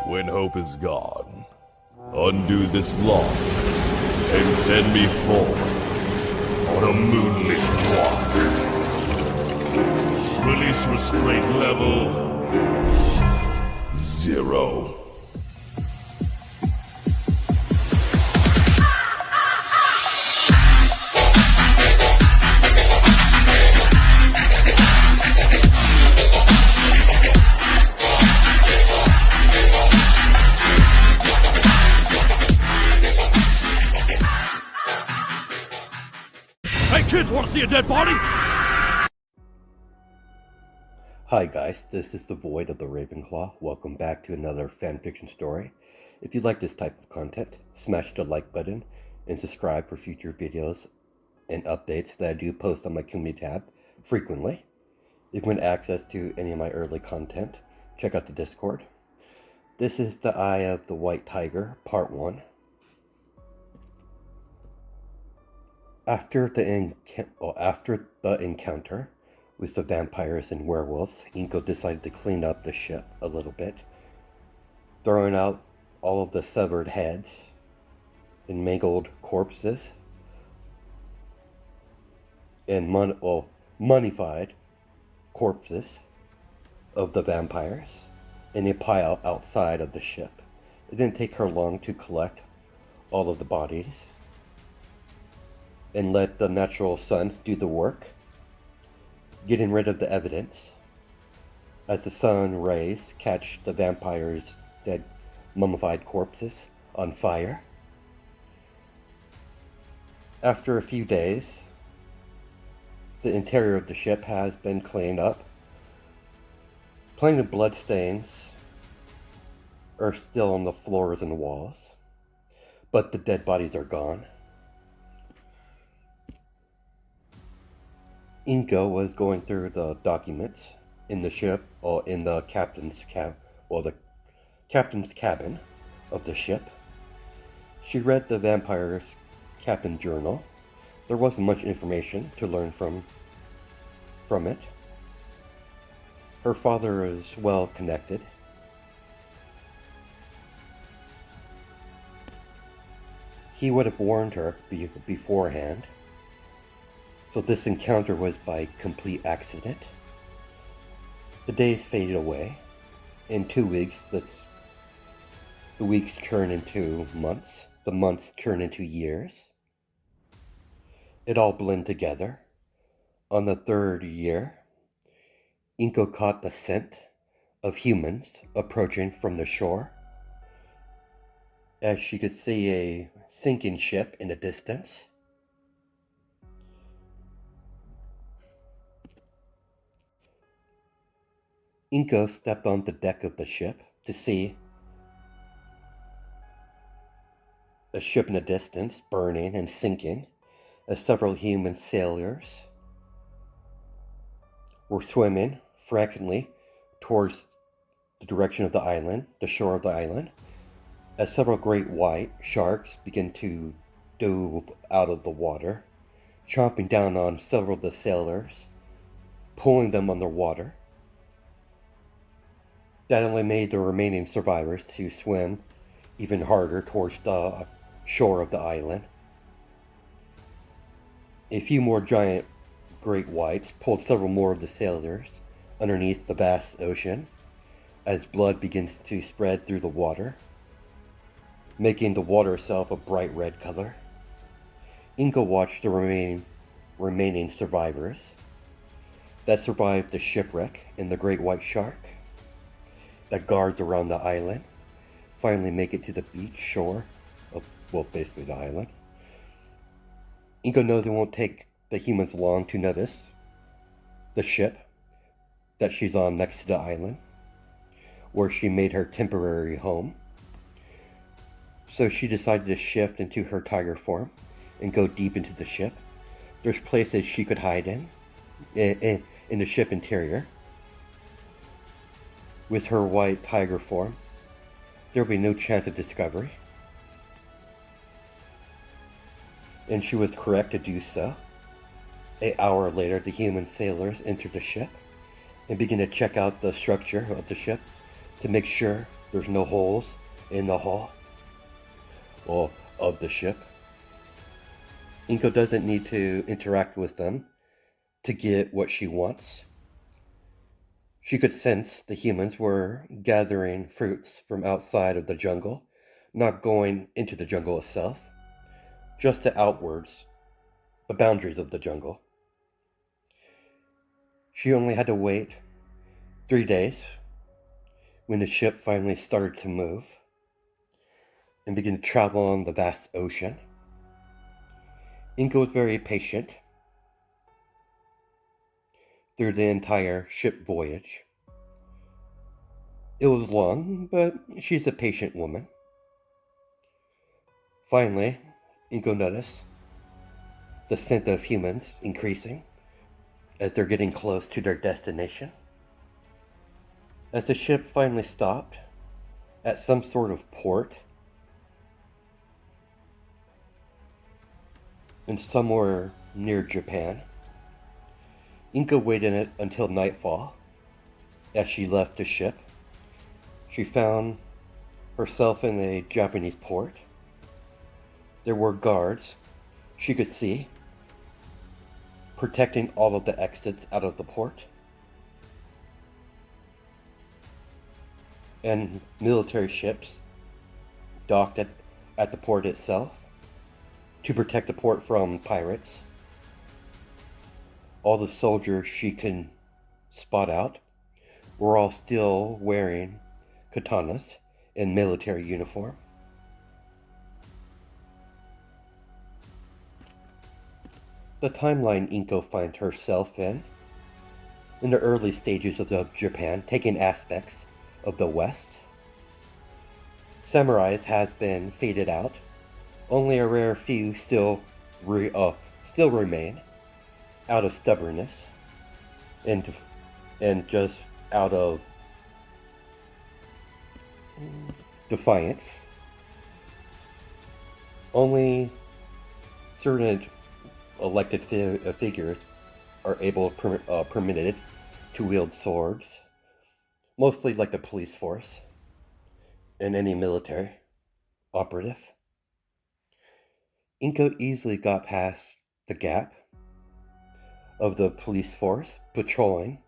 When hope is gone, undo this lock and send me forth on a moonlit walk. Release restraint level 0. Hey kids, wanna see a dead body? Hi guys, this is the Void of the Ravenclaw. Welcome back to another fanfiction story. If you like this type of content, smash the like button and subscribe for future videos and updates that I do post on my community tab frequently. If you want access to any of my early content, check out the Discord. This is The Eye of the White Tiger, Part 1. After the encounter with the vampires and werewolves, Inko decided to clean up the ship a little bit, throwing out all of the severed heads and mangled corpses and mummified corpses of the vampires in a pile outside of the ship. It didn't take her long to collect all of the bodies and let the natural sun do the work, getting rid of the evidence as the sun rays catch the vampires' dead mummified corpses on fire. After a few days, the interior of the ship has been cleaned up. Plenty of bloodstains are still on the floors and the walls, but the dead bodies are gone. Inko was going through the documents in the ship, or in the captain's cabin of the ship. She read the vampire's captain journal. There wasn't much information to learn from it. Her father is well connected. He would have warned her beforehand. So this encounter was by complete accident. The days faded away. In 2 weeks, the weeks turn into months. The months turn into years. It all blended together. On the 3rd year, Inko caught the scent of humans approaching from the shore, as she could see a sinking ship in the distance. Inko stepped on the deck of the ship to see a ship in the distance burning and sinking, as several human sailors were swimming frantically towards the direction of the island, the shore of the island, as several great white sharks began to dove out of the water, chomping down on several of the sailors, pulling them underwater. That only made the remaining survivors to swim even harder towards the shore of the island. A few more giant great whites pulled several more of the sailors underneath the vast ocean as blood begins to spread through the water, making the water itself a bright red color. Inko watched the remaining survivors that survived the shipwreck and the great white shark that guards around the island finally make it to the beach shore of, basically the island. Inko knows it won't take the humans long to notice the ship that she's on next to the island, where she made her temporary home. So she decided to shift into her tiger form and go deep into the ship. There's places she could hide in the ship interior. With her white tiger form, there will be no chance of discovery. And she was correct to do so. An hour later, the human sailors entered the ship and began to check out the structure of the ship to make sure There's no holes in the hull or of the ship. Inko doesn't need to interact with them to get what she wants. She could sense the humans were gathering fruits from outside of the jungle, not going into the jungle itself, just the outwards, the boundaries of the jungle. She only had to wait 3 days when the ship finally started to move and begin to travel on the vast ocean. Inko was very patient through the entire ship voyage. It was long, but she's a patient woman. Finally, Inko noticed the scent of humans increasing as they're getting close to their destination. As the ship finally stopped at some sort of port, and somewhere near Japan, Inko waited until nightfall. As she left the ship, she found herself in a Japanese port. There were guards she could see protecting all of the exits out of the port, and military ships docked at the port itself to protect the port from pirates. All the soldiers she could spot out were all still wearing katanas in military uniform. The timeline Inko finds herself in the early stages of Japan, taking aspects of the West. Samurais has been faded out. Only a rare few still remain out of stubbornness and just out of defiance. Only certain elected figures are permitted to wield swords, mostly like the police force and any military operative. Inko easily got past the gap of the police force patrolling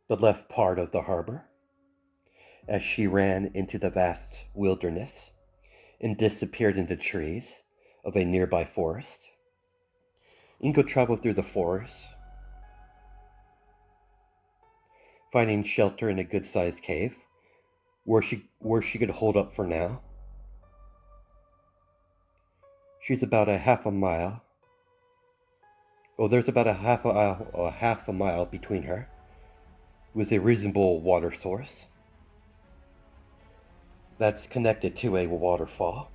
the left part of the harbor as she ran into the vast wilderness and disappeared into trees of a nearby forest. Inko traveled through the forest, finding shelter in a good-sized cave where she could hold up for now. She's about a half a mile. Oh, there's about a half a mile between her with a reasonable water source that's connected to a waterfall.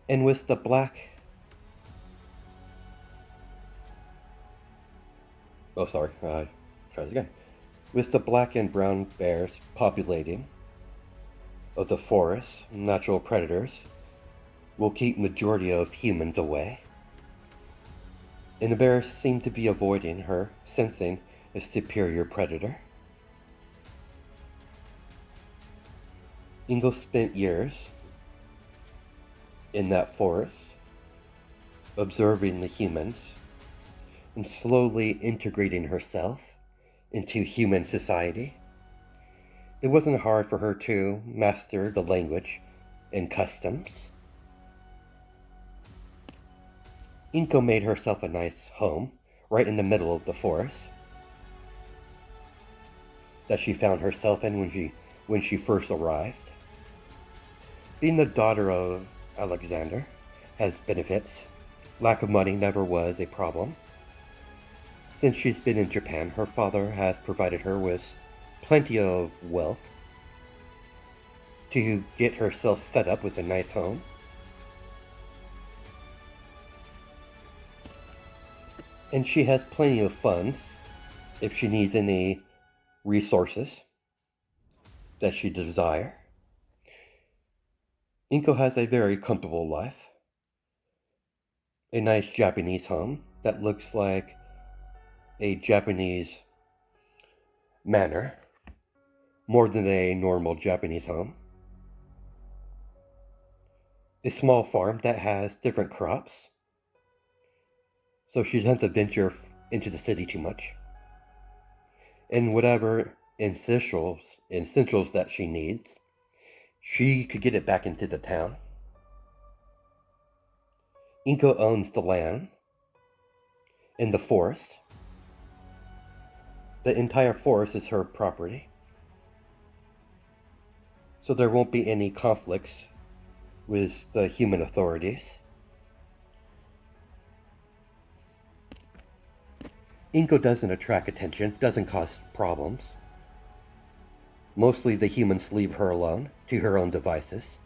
And with the black... Oh, sorry. Try this again. With the black and brown bears populating of the forest, natural predators will keep majority of humans away. And the bears seem to be avoiding her, sensing a superior predator. Ingo spent years in that forest, observing the humans and slowly integrating herself into human society. It wasn't hard for her to master the language and customs. Inko made herself a nice home right in the middle of the forest that she found herself in when she first arrived. Being the daughter of Alexander has benefits. Lack of money never was a problem. Since she's been in Japan, her father has provided her with plenty of wealth to get herself set up with a nice home. And she has plenty of funds if she needs any resources that she desire. Inko has a very comfortable life. A nice Japanese home that looks like a Japanese manner, more than a normal Japanese home. A small farm that has different crops, so she doesn't have to venture into the city too much. And whatever essentials that she needs, she could get it back into the town. Inko owns the land in the forest. The entire forest is her property. So there won't be any conflicts with the human authorities. Inko doesn't attract attention, doesn't cause problems. Mostly the humans leave her alone, to her own devices.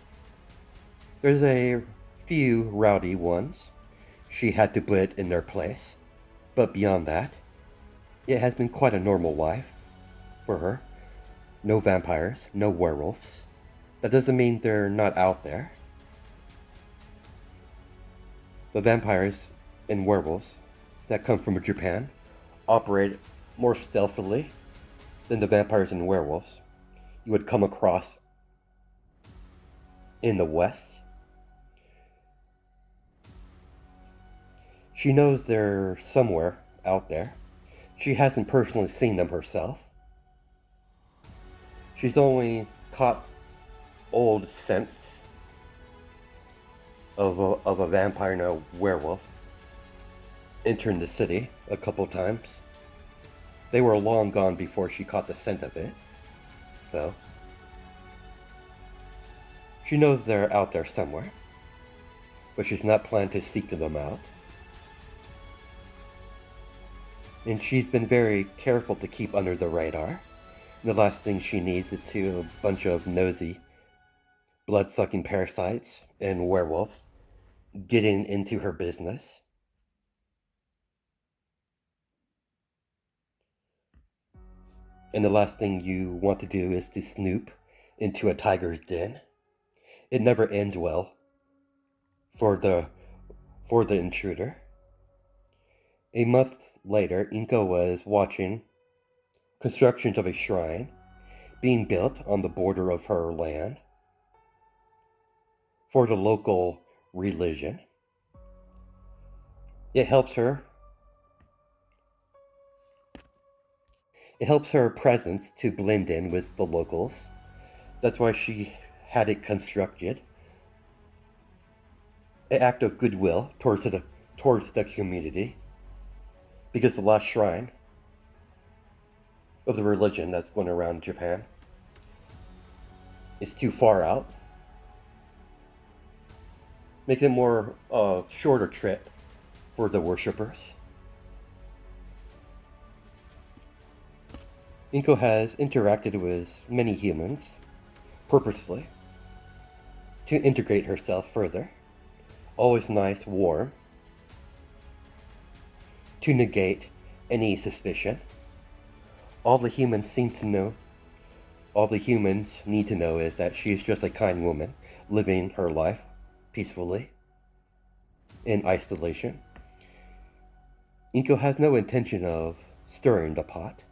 There's a few rowdy ones she had to put in their place, but beyond that, it has been quite a normal life for her. No vampires, no werewolves. That doesn't mean they're not out there. The vampires and werewolves that come from Japan operate more stealthily than the vampires and werewolves you would come across in the West. She knows they're somewhere out there. She hasn't personally seen them herself. She's only caught old scents of a vampire and a werewolf entering the city a couple times. They were long gone before she caught the scent of it, though. She knows they're out there somewhere, but she's not planning to seek them out. And she's been very careful to keep under the radar. And the last thing she needs is a bunch of nosy, blood-sucking parasites and werewolves getting into her business. And the last thing you want to do is to snoop into a tiger's den. It never ends well for the intruder. A month later, Inko was watching construction of a shrine being built on the border of her land for the local religion. It helps her presence to blend in with the locals. That's why she had it constructed. An act of goodwill towards the community. Because the last shrine of the religion that's going around Japan is too far out. Make it more shorter trip for the worshippers. Inko has interacted with many humans purposely to integrate herself further. Always nice, warm, to negate any suspicion. All the humans need to know is that she is just a kind woman living her life peacefully in isolation. Inko has no intention of stirring the pot.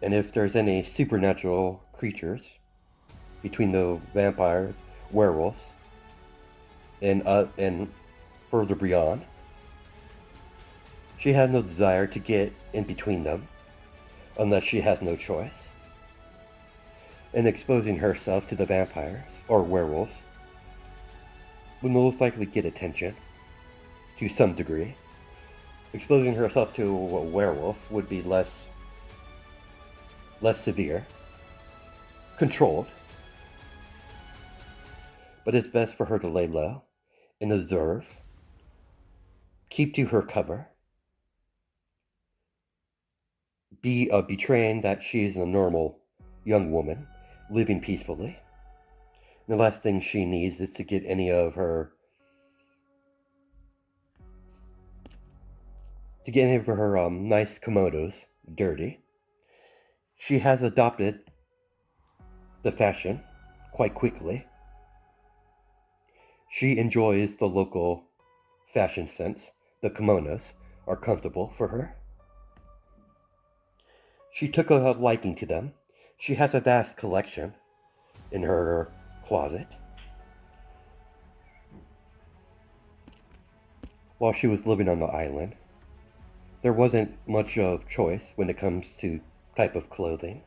And if there's any supernatural creatures between the vampires, werewolves, and further beyond, she has no desire to get in between them unless she has no choice. And exposing herself to the vampires or werewolves would most likely get attention to some degree. Exposing herself to a werewolf would be less severe, controlled, but it's best for her to lay low and observe, keep to her cover, be betraying that she's a normal young woman living peacefully. And the last thing she needs is to get any of her nice kimonos dirty. She has adopted the fashion quite quickly. She enjoys the local fashion sense. The kimonos are comfortable for her. She took a liking to them. She has a vast collection in her closet. While she was living on the island, there wasn't much of choice when it comes to type of clothing.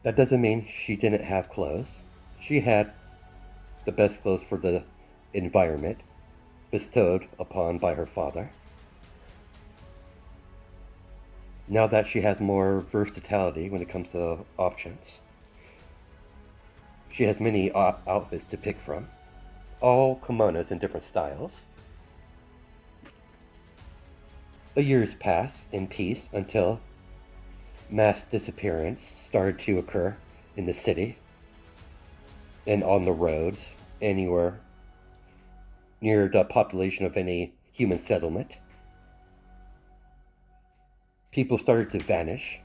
That doesn't mean she didn't have clothes. She had the best clothes for the environment bestowed upon by her father. Now that she has more versatility when it comes to options, she has many outfits to pick from, all kimonos in different styles. The years passed in peace until mass disappearance started to occur in the city and on the roads anywhere near the population of any human settlement. People started to vanish,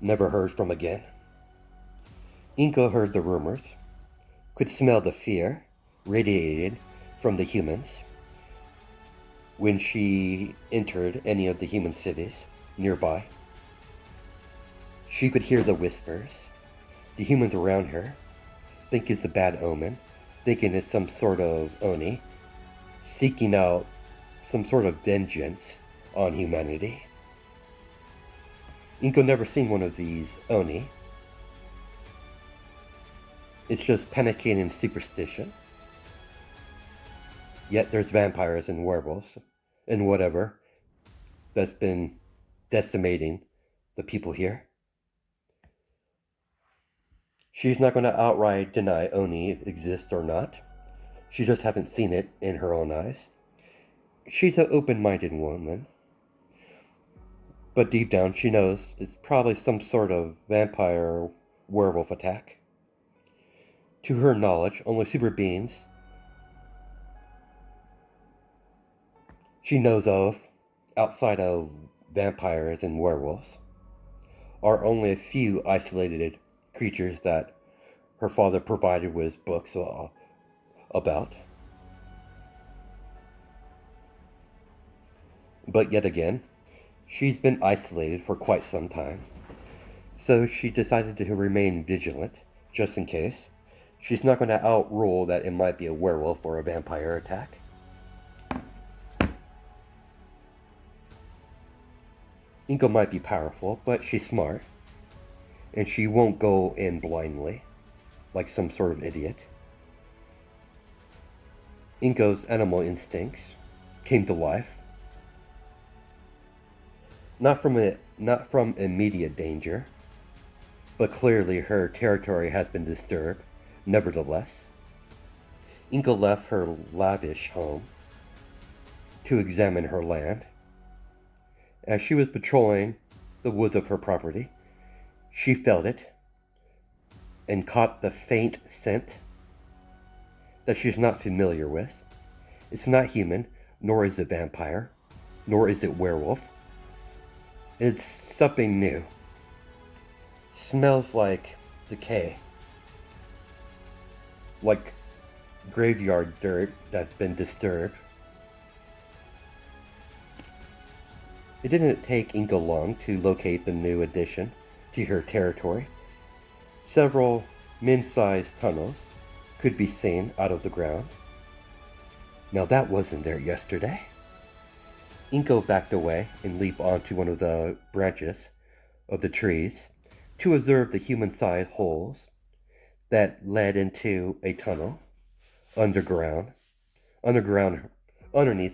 never heard from again. Inko heard the rumors, could smell the fear radiated from the humans when she entered any of the human cities nearby. She could hear the whispers. The humans around her think it's a bad omen, thinking it's some sort of Oni, seeking out some sort of vengeance on humanity. Inko never seen one of these Oni. It's just panicking and superstition. Yet there's vampires and werewolves and whatever that's been decimating the people here. She's not going to outright deny Oni exists or not. She just hasn't seen it in her own eyes. She's an open-minded woman. But deep down she knows it's probably some sort of vampire werewolf attack. To her knowledge, only super beings she knows of, outside of vampires and werewolves, are only a few isolated creatures that her father provided with books about. But yet again, she's been isolated for quite some time, so she decided to remain vigilant, just in case. She's not going to outrule that it might be a werewolf or a vampire attack. Inko might be powerful, but she's smart, and she won't go in blindly, like some sort of idiot. Inko's animal instincts came to life. Not from immediate danger, but clearly her territory has been disturbed. Nevertheless, Inko left her lavish home to examine her land. As she was patrolling the woods of her property, she felt it and caught the faint scent that she's not familiar with. It's not human, nor is it vampire, nor is it werewolf. It's something new. Smells like decay. Like graveyard dirt that's been disturbed. It didn't take Inko long to locate the new addition to her territory. Several min-sized tunnels could be seen out of the ground. Now that wasn't there yesterday. Inko backed away and leaped onto one of the branches of the trees to observe the human-sized holes that led into a tunnel underneath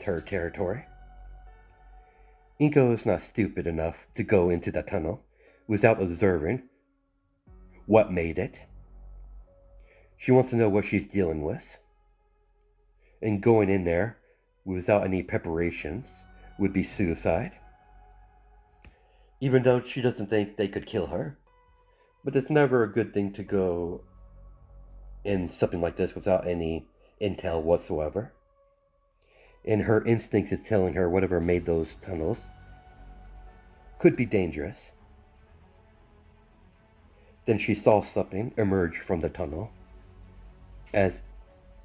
her territory. Inko is not stupid enough to go into that tunnel without observing what made it. She wants to know what she's dealing with. And going in there without any preparations would be suicide. Even though she doesn't think they could kill her. But it's never a good thing to go in something like this without any intel whatsoever. And her instincts is telling her whatever made those tunnels could be dangerous. Then she saw something emerge from the tunnel, as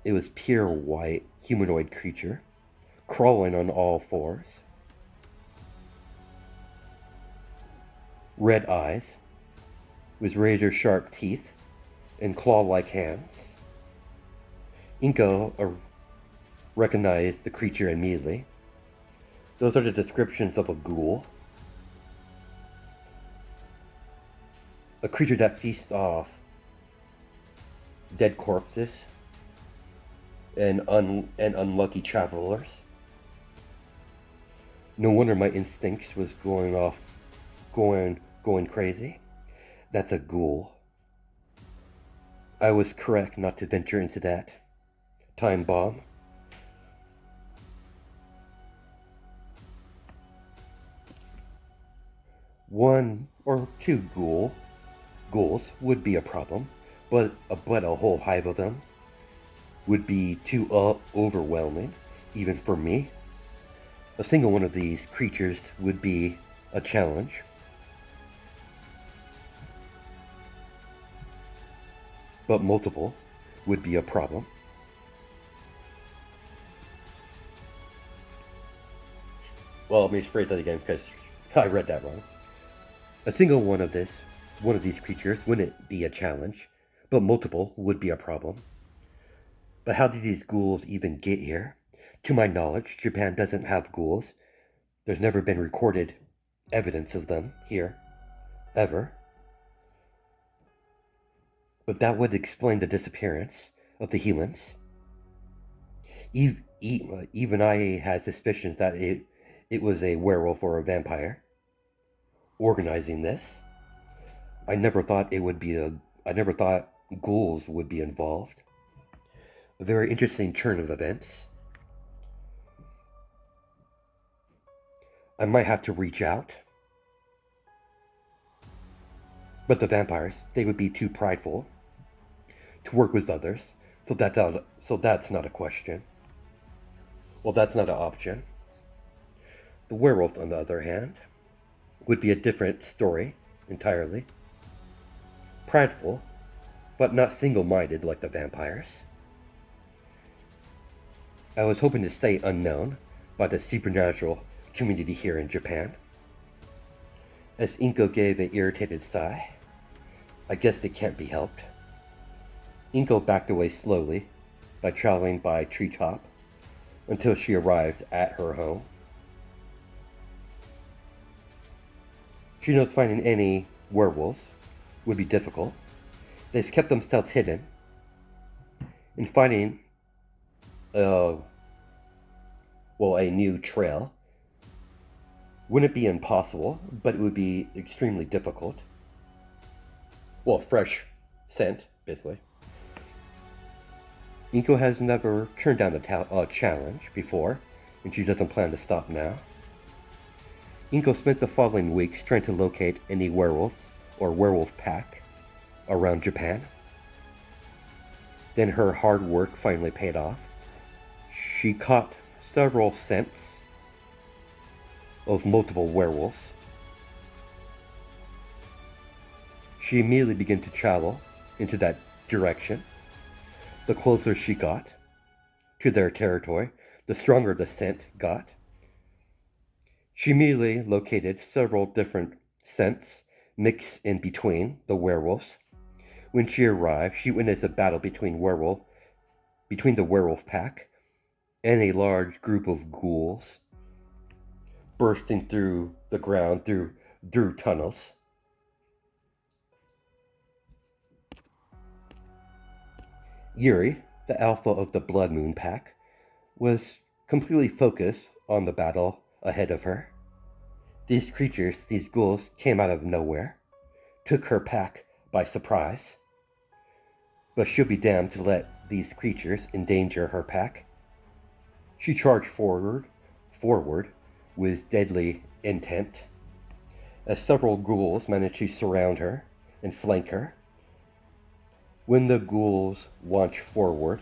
it was pure white humanoid creature, crawling on all fours. red eyes, with razor-sharp teeth and claw-like hands. Inko recognized the creature immediately. Those are the descriptions of a ghoul. A creature that feasts off dead corpses and unlucky travelers. No wonder my instincts was going crazy. That's a ghoul. I was correct not to venture into that time bomb. One or two ghouls would be a problem, but a whole hive of them would be too overwhelming, even for me. A single one of these creatures would be a challenge. But multiple would be a problem. Well, let me phrase that again because I read that wrong. A single one of these creatures wouldn't be a challenge, but multiple would be a problem. But how did these ghouls even get here? To my knowledge, Japan doesn't have ghouls. There's never been recorded evidence of them here, ever. But that would explain the disappearance of the humans. Even I had suspicions that it was a werewolf or a vampire organizing this. I never thought ghouls would be involved. A very interesting turn of events. I might have to reach out. But the vampires, they would be too prideful to work with others, so that's not a question. Well, that's not an option. The werewolf, on the other hand, would be a different story entirely. Prideful, but not single-minded like the vampires. I was hoping to stay unknown by the supernatural community here in Japan. As Inko gave an irritated sigh, I guess it can't be helped. Inko backed away slowly by traveling by treetop until she arrived at her home. She knows finding any werewolves would be difficult. They've kept themselves hidden. And finding a new trail wouldn't be impossible, but it would be extremely difficult. Well, fresh scent, basically. Inko has never turned down a challenge before, and she doesn't plan to stop now. Inko spent the following weeks trying to locate any werewolves or werewolf pack around Japan. Then her hard work finally paid off. She caught several scents of multiple werewolves. She immediately began to travel into that direction. The closer she got to their territory, the stronger the scent got. She immediately located several different scents mixed in between the werewolves. When she arrived, she witnessed a battle between the werewolf pack and a large group of ghouls bursting through the ground through tunnels. Yuri, the alpha of the Blood Moon pack, was completely focused on the battle ahead of her. These creatures, these ghouls, came out of nowhere, took her pack by surprise. But she'll be damned to let these creatures endanger her pack. She charged forward with deadly intent, as several ghouls managed to surround her and flank her. When the ghouls launched forward,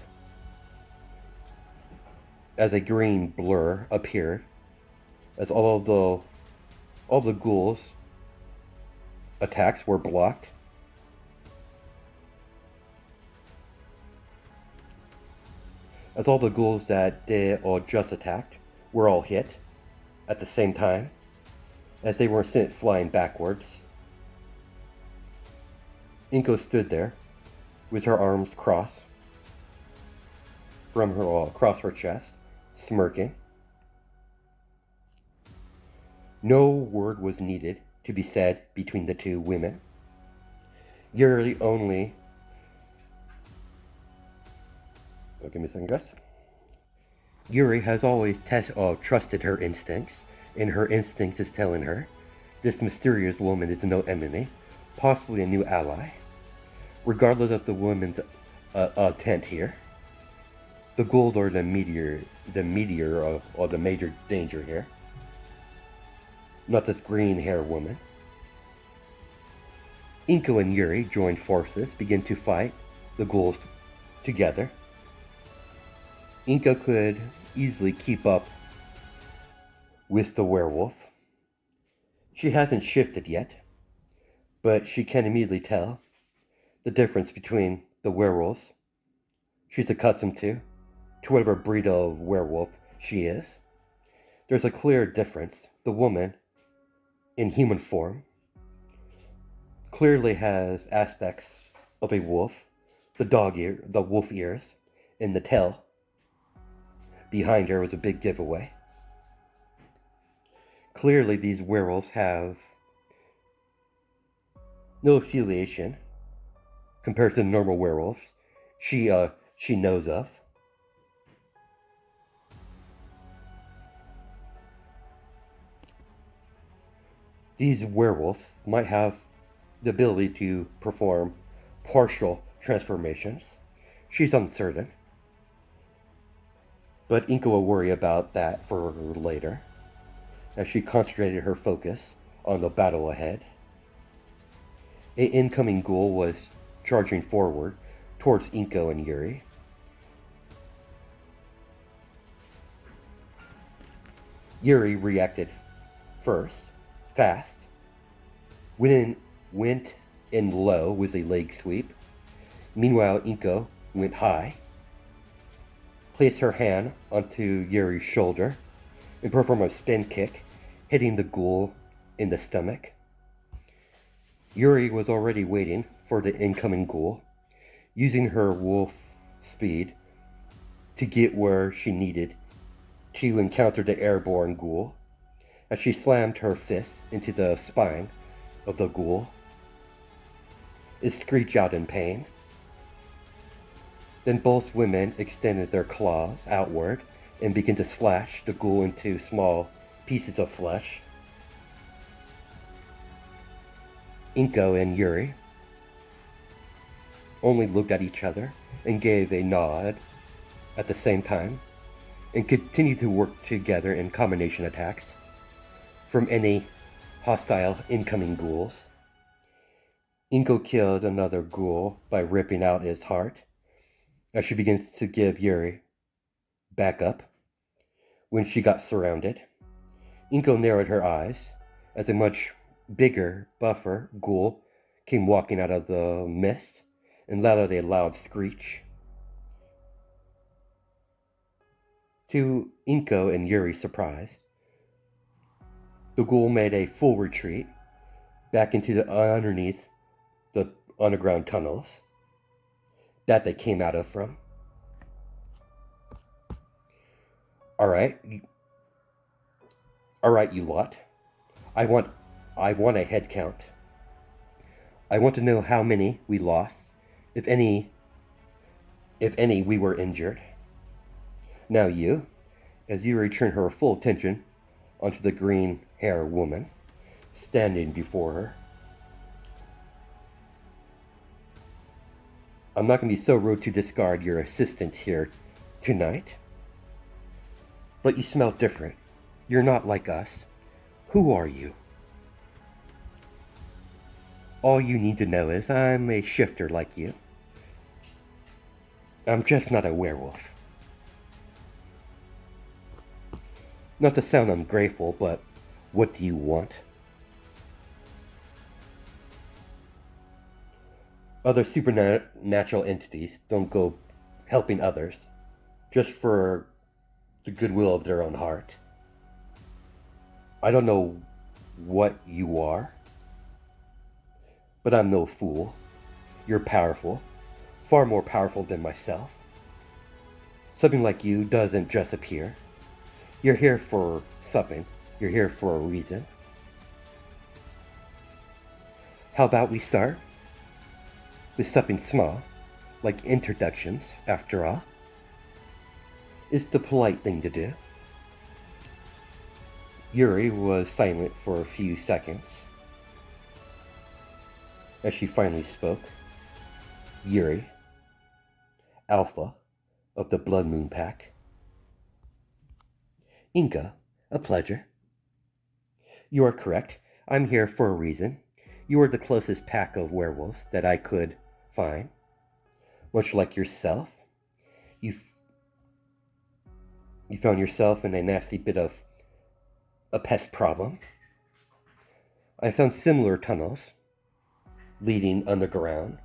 as a green blur appeared, as all the ghouls' attacks were blocked. As all the ghouls that they or just attacked were all hit at the same time, as they were sent flying backwards Inko stood there with her arms crossed from her across her chest, smirking. No word was needed to be said between the two women. Yuri only... Oh, give me a second, guys. Yuri has always trusted her instincts, and her instincts is telling her this mysterious woman is no enemy, possibly a new ally. Regardless of the woman's intent here, the ghouls are the meteor or the major danger here. Not this green hair woman. Inko and Yuri join forces, begin to fight the ghouls together. Inko could easily keep up with the werewolf. She hasn't shifted yet, but she can immediately tell the difference between the werewolves she's accustomed to whatever breed of werewolf she is. There's a clear difference. The woman, in human form, clearly has aspects of a wolf, the wolf ears, and the tail behind her was a big giveaway. Clearly these werewolves have no affiliation compared to the normal werewolves she knows of. These werewolves might have the ability to perform partial transformations. She's uncertain, but Inko will worry about that for later, as she concentrated her focus on the battle ahead. An incoming ghoul was charging forward towards Inko and Yuri. Yuri reacted first, fast, went in low with a leg sweep. Meanwhile, Inko went high, placed her hand onto Yuri's shoulder, and performed a spin kick, hitting the ghoul in the stomach. Yuri was already waiting for the incoming ghoul, using her wolf speed to get where she needed to encounter the airborne ghoul. As she slammed her fist into the spine of the ghoul, it screeched out in pain. Then both women extended their claws outward and began to slash the ghoul into small pieces of flesh. Inko and Yuri only looked at each other and gave a nod at the same time, and continued to work together in combination attacks from any hostile incoming ghouls. Inko killed another ghoul by ripping out his heart as she begins to give Yuri backup when she got surrounded. Inko narrowed her eyes as a much bigger, buffer ghoul came walking out of the mist and let out a loud screech. To Inko and Yuri's surprise, the ghoul made a full retreat back into underneath the underground tunnels that they came out of from. Alright, you lot. I want a head count. I want to know how many we lost, if any we were injured. Now you, as you return her full attention onto the green hair woman standing before her. I'm not going to be so rude to discard your assistance here tonight, but you smell different. You're not like us. Who are you? All you need to know is I'm a shifter like you. I'm just not a werewolf. Not to sound ungrateful, but what do you want? Other supernatural entities don't go helping others just for the goodwill of their own heart. I don't know what you are, but I'm no fool. You're powerful, far more powerful than myself. Something like you doesn't just appear. You're here for something. You're here for a reason. How about we start with something small, like introductions, after all? It's the polite thing to do. Yuri was silent for a few seconds. As she finally spoke, Yuri, Alpha of the Blood Moon Pack. Inca, a pleasure. You are correct. I'm here for a reason. You are the closest pack of werewolves that I could find. Much like yourself, you found yourself in a nasty bit of a pest problem. I found similar tunnels leading underground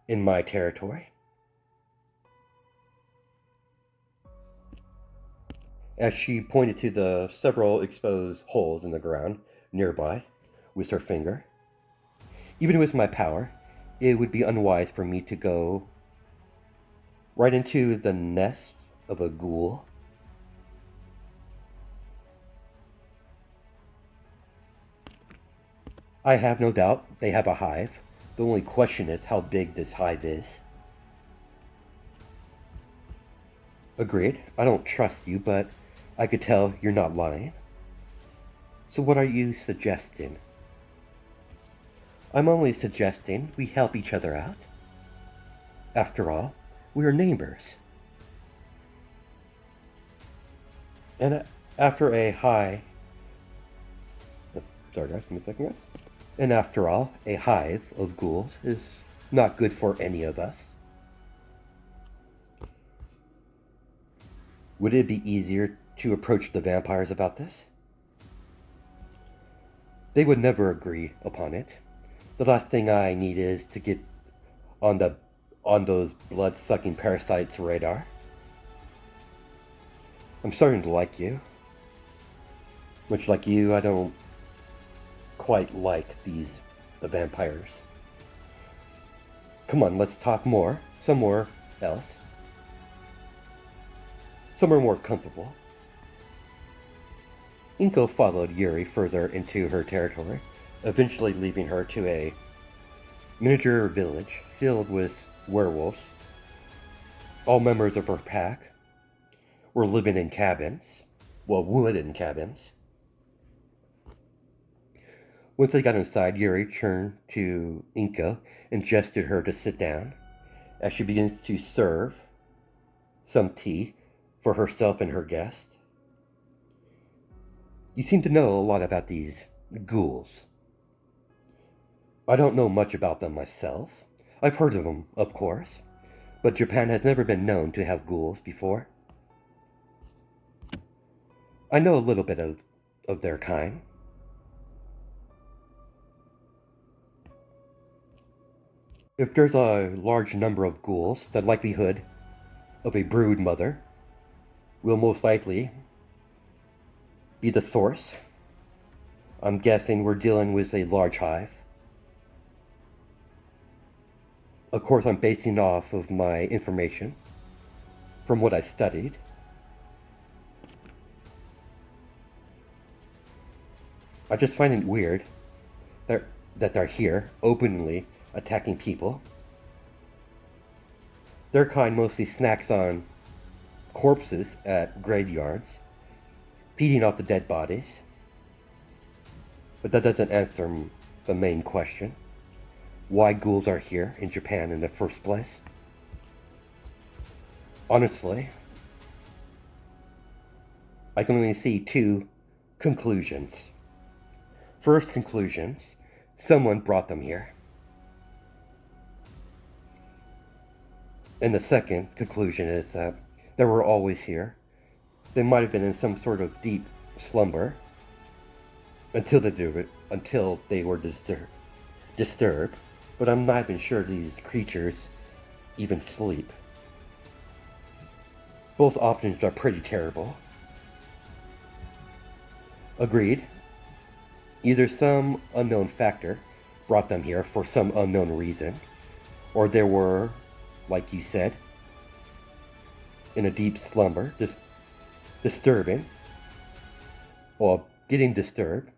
in my territory. As she pointed to the several exposed holes in the ground nearby with her finger. Even with my power, it would be unwise for me to go right into the nest of a ghoul. I have no doubt they have a hive. The only question is how big this hive is. Agreed. I don't trust you, but I could tell you're not lying. So what are you suggesting? I'm only suggesting we help each other out. After all, we are neighbors. And after a high... Sorry guys, give me a second guys. And after all, a hive of ghouls is not good for any of us. Would it be easier to approach the vampires about this? They would never agree upon it. The last thing I need is to get on those blood-sucking parasites' radar. I'm starting to like you. Much like you, I don't quite like the vampires. Come on, let's talk more. Somewhere else. Somewhere more comfortable. Inko followed Yuri further into her territory, eventually leaving her to a miniature village filled with werewolves. All members of her pack were living in cabins, well, wooden cabins. Once they got inside, Yuri turned to Inko and gestured her to sit down as she begins to serve some tea for herself and her guest. You seem to know a lot about these ghouls. I don't know much about them myself. I've heard of them, of course, but Japan has never been known to have ghouls before. I know a little bit of their kind. If there's a large number of ghouls, the likelihood of a brood mother will most likely be the source. I'm guessing we're dealing with a large hive. Of course, I'm basing off of my information from what I studied. I just find it weird that they're here, openly attacking people. Their kind mostly snacks on corpses at graveyards, feeding off the dead bodies. But that doesn't answer the main question. Why ghouls are here in Japan in the first place? Honestly, I can only see two conclusions. First conclusions, someone brought them here. And the second conclusion is that they were always here. They might have been in some sort of deep slumber until they were disturbed. But I'm not even sure these creatures even sleep. Both options are pretty terrible. Agreed. Either some unknown factor brought them here for some unknown reason, or they were, like you said, in a deep slumber, just disturbing, or getting disturbed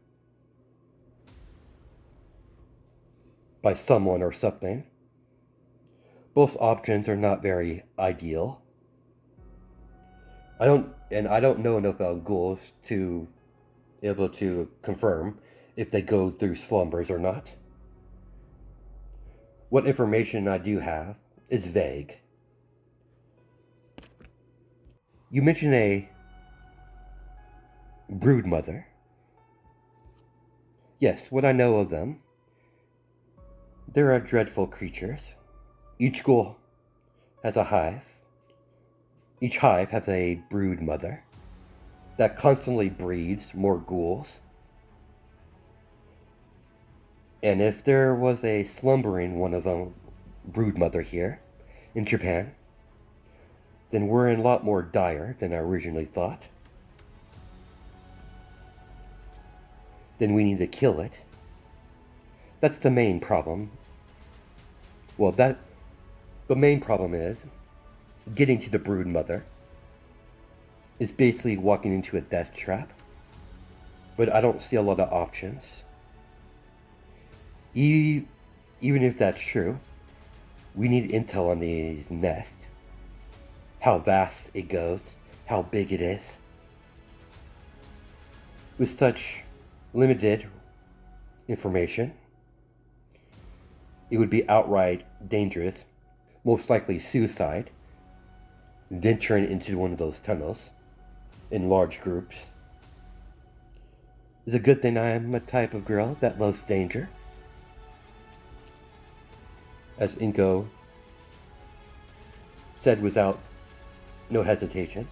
by someone or something. Both options are not very ideal. I don't know enough about ghouls to be able to confirm if they go through slumbers or not. What information I do have is vague. You mentioned a brood mother. Yes, what I know of them, there are dreadful creatures. Each ghoul has a hive. Each hive has a brood mother that constantly breeds more ghouls. And if there was a slumbering one of them brood mother here in Japan, then we're in a lot more dire than I originally thought. Then we need to kill it. That's the main problem. Well, the main problem is getting to the brood mother is basically walking into a death trap. But I don't see a lot of options. Even if that's true, we need intel on these nests. How vast it goes, how big it is. With such limited information, it would be outright dangerous, most likely suicide, venturing into one of those tunnels in large groups. It's a good thing I am a type of girl that loves danger. As Inko said without no hesitation.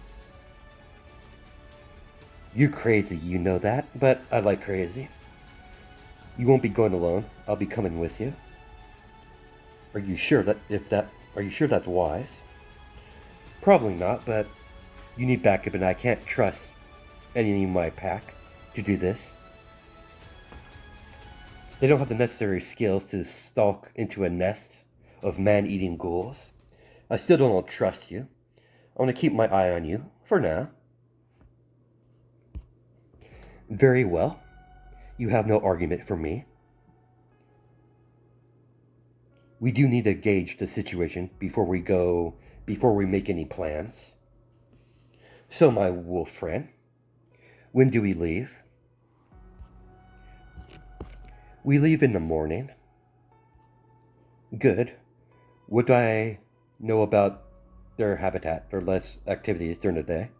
You're crazy, you know that, but I like crazy. You won't be going alone. I'll be coming with you. Are you sure that's wise? Probably not, but you need backup and I can't trust any of my pack to do this. They don't have the necessary skills to stalk into a nest of man-eating ghouls. I still don't trust you. I want to keep my eye on you, for now. Very well. You have no argument for me. We do need to gauge the situation before we make any plans. So, my wolf friend, when do we leave? We leave in the morning. Good. What do I know about their habitat or less activities during the day?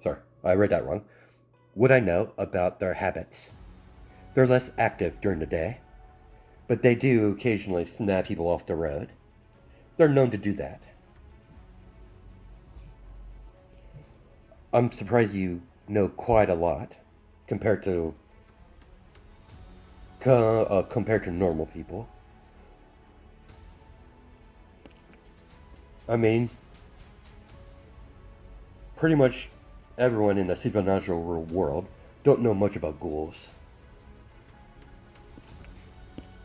Sorry, I read that wrong. What I know about their habits. They're less active during the day, but they do occasionally snap people off the road. They're known to do that. I'm surprised you know quite a lot compared to normal people. I mean, pretty much everyone in the supernatural world don't know much about ghouls.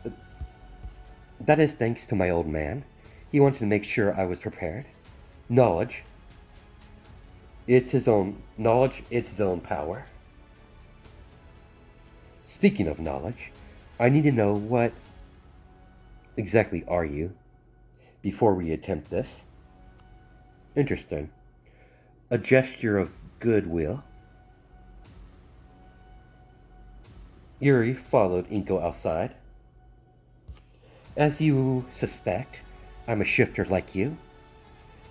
But that is thanks to my old man. He wanted to make sure I was prepared. Knowledge. It's his own power. Speaking of knowledge, I need to know what exactly are you before we attempt this. Interesting. A gesture of goodwill. Yuri followed Inko outside. As you suspect, I'm a shifter like you.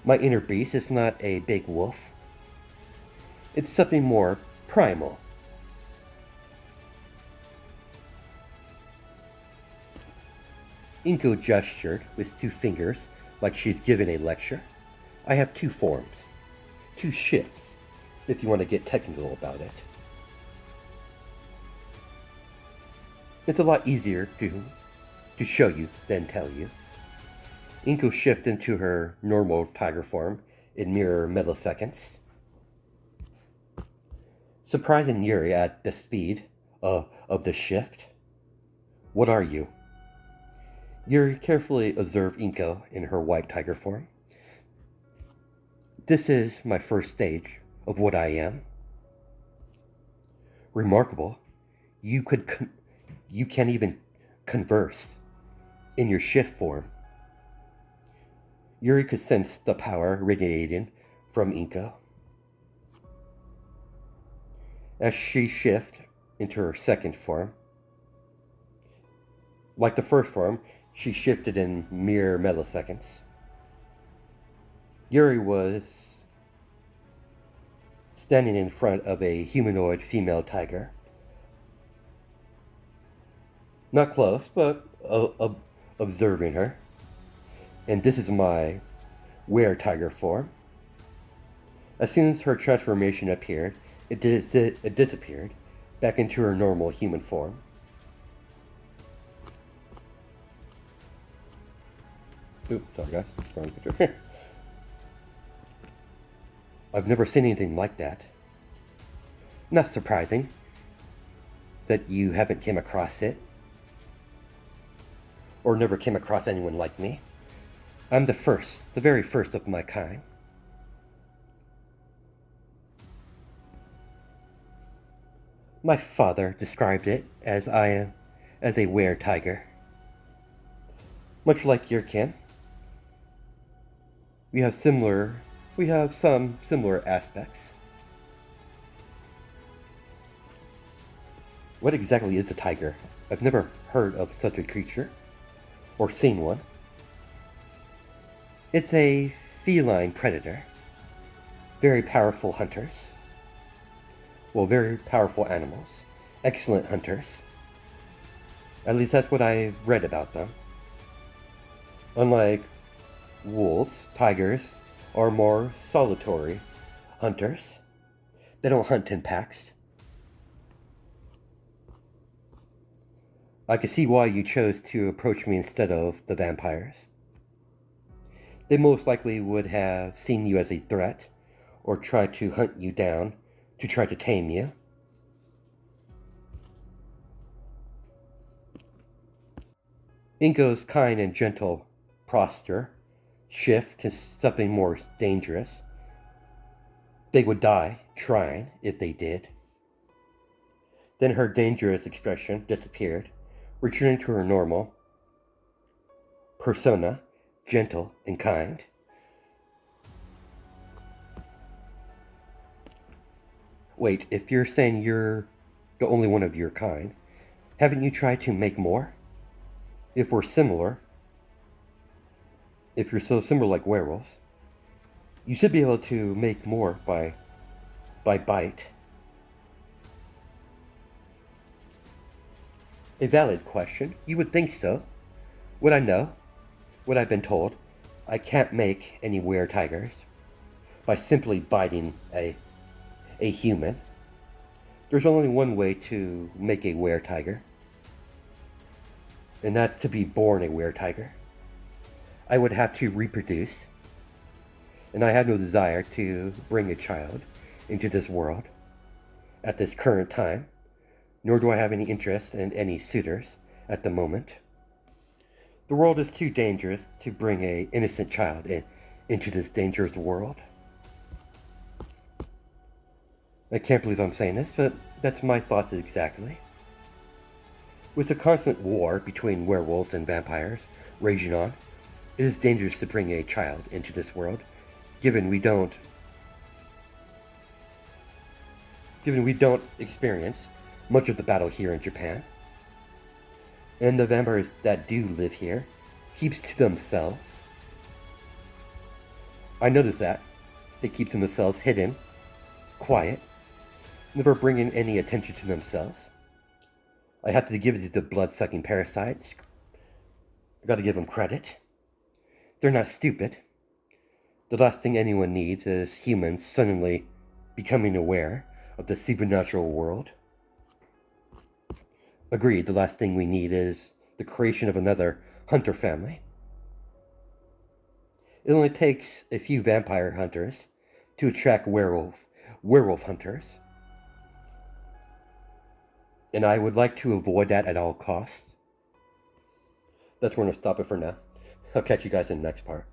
My inner beast is not a big wolf. It's something more primal. Inko gestured with two fingers like she's giving a lecture. I have two forms. Two shifts, if you want to get technical about it. It's a lot easier to show you than tell you. Inko shifted into her normal tiger form in mere milliseconds, surprising Yuri at the speed of the shift. What are you? Yuri carefully observed Inko in her white tiger form. This is my first stage of what I am. Remarkable. You you can't even converse in your shift form. Yuri could sense the power radiating from Inko. As she shifted into her second form, like the first form, she shifted in mere milliseconds. Yuri was standing in front of a humanoid female tiger. Not close, but observing her. And this is my were-tiger form. As soon as her transformation appeared, it disappeared back into her normal human form. Oops, sorry guys, wrong picture. I've never seen anything like that. Not surprising that you haven't came across it, or never came across anyone like me. I'm the first, the very first of my kind. My father described it as a were-tiger. Much like your kin. We have some similar aspects. What exactly is a tiger? I've never heard of such a creature, or seen one. It's a feline predator. Very powerful hunters. Well, very powerful animals. Excellent hunters. At least that's what I've read about them. Unlike wolves, tigers are more solitary hunters. They don't hunt in packs. I can see why you chose to approach me instead of the vampires. They most likely would have seen you as a threat, or tried to hunt you down to try to tame you. Inko's kind and gentle posture shift to something more dangerous. They would die trying if they did. Then her dangerous expression disappeared, returning to her normal persona, gentle and kind. Wait, if you're saying you're the only one of your kind, haven't you tried to make more? If we're similar, if you're so similar like werewolves, you should be able to make more by bite. A valid question. You would think so. What I know, what I've been told, I can't make any were-tigers by simply biting a human. There's only one way to make a were-tiger, and that's to be born a were-tiger. I would have to reproduce, and I have no desire to bring a child into this world at this current time, nor do I have any interest in any suitors at the moment. The world is too dangerous to bring an innocent child into this dangerous world. I can't believe I'm saying this, but that's my thoughts exactly. With the constant war between werewolves and vampires raging on, it is dangerous to bring a child into this world, given we don't experience much of the battle here in Japan. And the vampires that do live here keeps to themselves. I noticed that. They keep to themselves hidden, quiet, never bringing any attention to themselves. I have to give it to the blood-sucking parasites. I gotta give them credit. They're not stupid. The last thing anyone needs is humans suddenly becoming aware of the supernatural world. Agreed, the last thing we need is the creation of another hunter family. It only takes a few vampire hunters to attract werewolf hunters. And I would like to avoid that at all costs. that's where I'm going to stop it for now. I'll catch you guys in the next part.